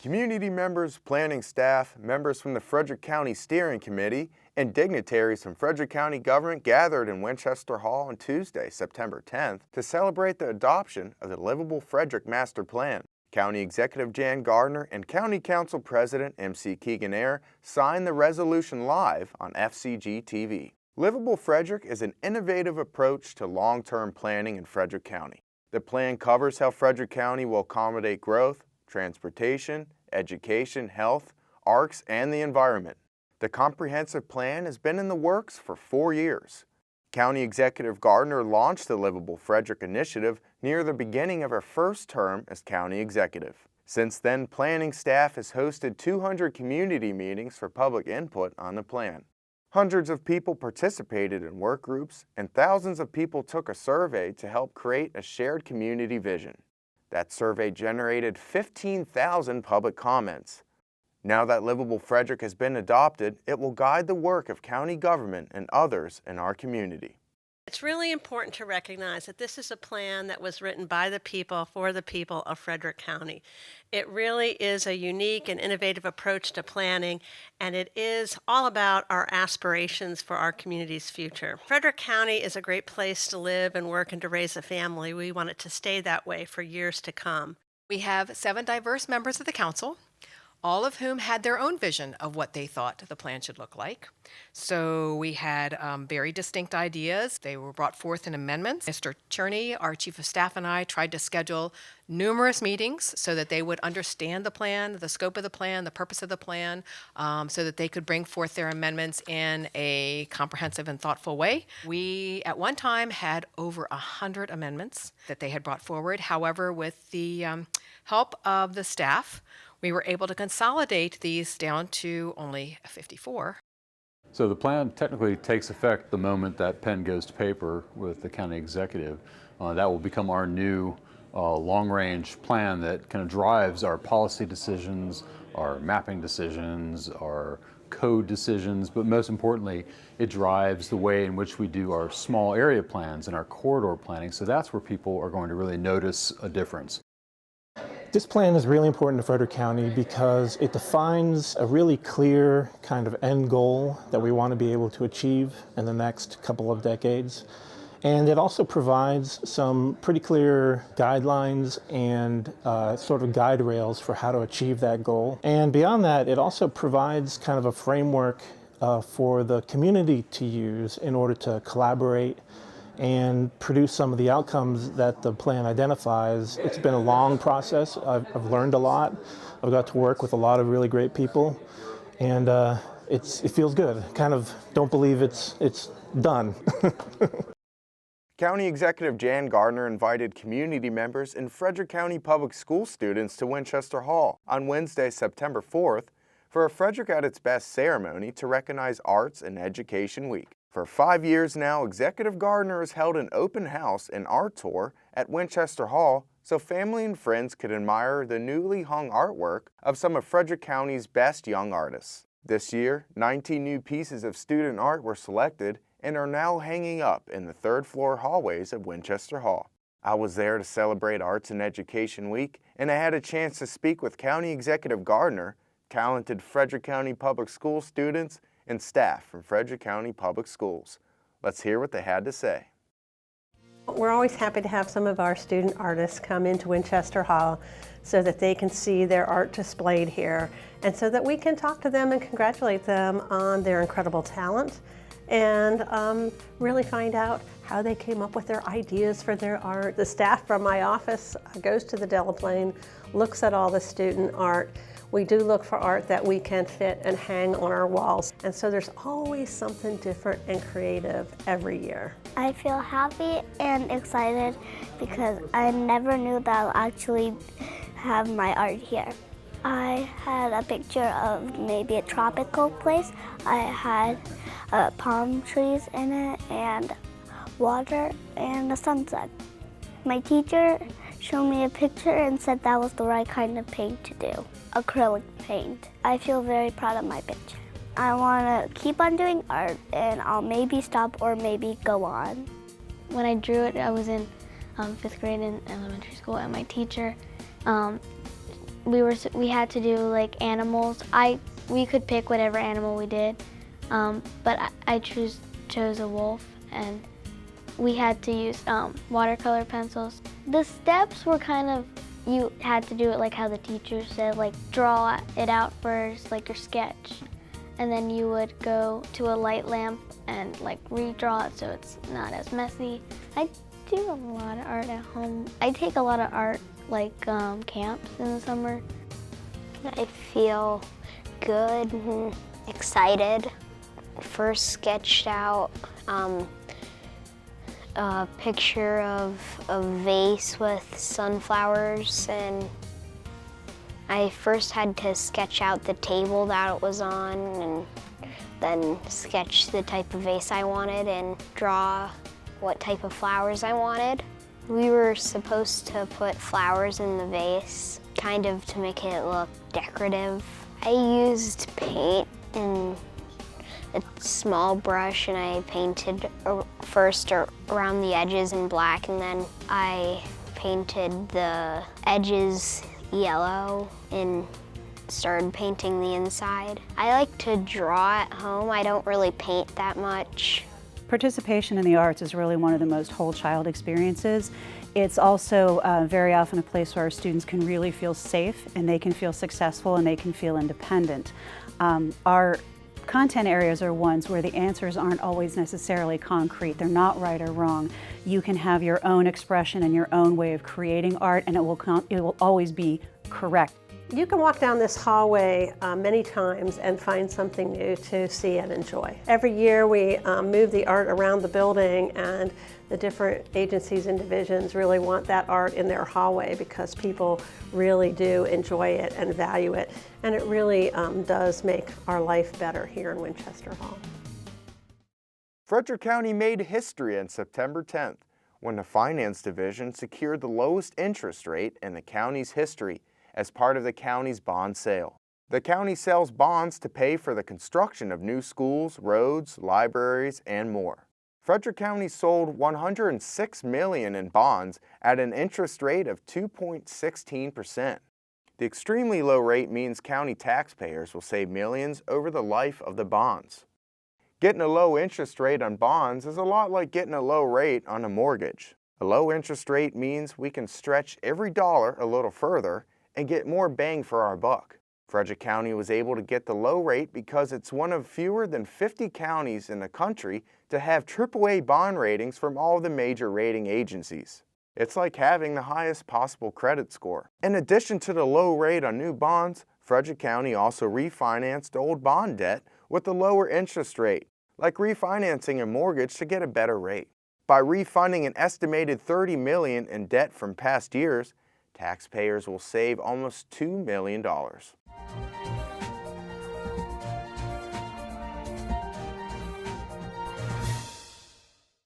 Community members, planning staff, members from the Frederick County Steering Committee, and dignitaries from Frederick County government gathered in Winchester Hall on Tuesday, September 10th, to celebrate the adoption of the Livable Frederick Master Plan. County Executive Jan Gardner and County Council President MC Keegan-Ayer signed the resolution live on FCG-TV. Livable Frederick is an innovative approach to long-term planning in Frederick County. The plan covers how Frederick County will accommodate growth, transportation, education, health, arts, and the environment. The comprehensive plan has been in the works for 4 years. County Executive Gardner launched the Livable Frederick initiative near the beginning of her first term as County Executive. Since then, planning staff has hosted 200 community meetings for public input on the plan. Hundreds of people participated in work groups, and thousands of people took a survey to help create a shared community vision. That survey generated 15,000 public comments. Now that Livable Frederick has been adopted, it will guide the work of county government and others in our community. It's really important to recognize that this is a plan that was written by the people for the people of Frederick County. It really is a unique and innovative approach to planning, and it is all about our aspirations for our community's future. Frederick County is a great place to live and work and to raise a family. We want it to stay that way for years to come. We have 7 diverse members of the council, all of whom had their own vision of what they thought the plan should look like. So we had very distinct ideas. They were brought forth in amendments. Mr. Cherney, our chief of staff, and I tried to schedule numerous meetings so that they would understand the plan, the scope of the plan, the purpose of the plan, so that they could bring forth their amendments in a comprehensive and thoughtful way. We, at one time, had over 100 amendments that they had brought forward. However, with the help of the staff, we were able to consolidate these down to only 54. So the plan technically takes effect the moment that pen goes to paper with the county executive. That will become our new long-range plan that kind of drives our policy decisions, our mapping decisions, our code decisions, but most importantly, it drives the way in which we do our small area plans and our corridor planning. So that's where people are going to really notice a difference. This plan is really important to Frederick County because it defines a really clear kind of end goal that we want to be able to achieve in the next couple of decades. And it also provides some pretty clear guidelines and sort of guide rails for how to achieve that goal. And beyond that, it also provides kind of a framework for the community to use in order to collaborate and produce some of the outcomes that the plan identifies. It's been a long process. I've learned a lot. I've got to work with a lot of really great people, and it feels good. Kind of don't believe it's done. County Executive Jan Gardner invited community members and Frederick County Public School students to Winchester Hall on Wednesday, September 4th for a Frederick at its Best ceremony to recognize Arts and Education Week. For 5 years now, Executive Gardner has held an open house and art tour at Winchester Hall so family and friends could admire the newly hung artwork of some of Frederick County's best young artists. This year, 19 new pieces of student art were selected and are now hanging up in the 3rd floor hallways of Winchester Hall. I was there to celebrate Arts and Education Week, and I had a chance to speak with County Executive Gardner, talented Frederick County Public School students, and staff from Frederick County Public Schools. Let's hear what they had to say. We're always happy to have some of our student artists come into Winchester Hall so that they can see their art displayed here and so that we can talk to them and congratulate them on their incredible talent and really find out how they came up with their ideas for their art. The staff from my office goes to the Delaplane, looks at all the student art. We do look for art that we can fit and hang on our walls. And so there's always something different and creative every year. I feel happy and excited because I never knew that I'll actually have my art here. I had a picture of maybe a tropical place. I had palm trees in it and water and a sunset. My teacher showed me a picture and said that was the right kind of paint to do, acrylic paint. I feel very proud of my picture. I want to keep on doing art and I'll maybe stop or maybe go on. When I drew it, I was in 5th grade in elementary school, and my teacher we had to do like animals. We could pick whatever animal we did, but I chose a wolf, and we had to use watercolor pencils. The steps were kind of, you had to do it like how the teacher said, like draw it out first, like your sketch, and then you would go to a light lamp and like redraw it so it's not as messy. I do a lot of art at home. I take a lot of art like camps in the summer. I feel good and excited. First sketched out a picture of a vase with sunflowers, and I first had to sketch out the table that it was on, and then sketch the type of vase I wanted and draw what type of flowers I wanted. We were supposed to put flowers in the vase, kind of to make it look decorative. I used paint and a small brush, and I painted first around the edges in black, and then I painted the edges yellow and started painting the inside. I like to draw at home. I don't really paint that much. Participation in the arts is really one of the most whole child experiences. It's also very often a place where our students can really feel safe, and they can feel successful, and they can feel independent. Our content areas are ones where the answers aren't always necessarily concrete. They're not right or wrong. You can have your own expression and your own way of creating art, and it will always be correct. You can walk down this hallway many times and find something new to see and enjoy. Every year we move the art around the building, and the different agencies and divisions really want that art in their hallway because people really do enjoy it and value it. And it really does make our life better here in Winchester Hall. Frederick County made history on September 10th when the Finance Division secured the lowest interest rate in the county's history as part of the county's bond sale. The county sells bonds to pay for the construction of new schools, roads, libraries, and more. Frederick County sold $106 million in bonds at an interest rate of 2.16%. The extremely low rate means county taxpayers will save millions over the life of the bonds. Getting a low interest rate on bonds is a lot like getting a low rate on a mortgage. A low interest rate means we can stretch every dollar a little further and get more bang for our buck. Frederick County was able to get the low rate because it's one of fewer than 50 counties in the country to have AAA bond ratings from all the major rating agencies. It's like having the highest possible credit score. In addition to the low rate on new bonds, Frederick County also refinanced old bond debt with a lower interest rate, like refinancing a mortgage to get a better rate. By refunding an estimated $30 million in debt from past years, taxpayers will save almost $2 million.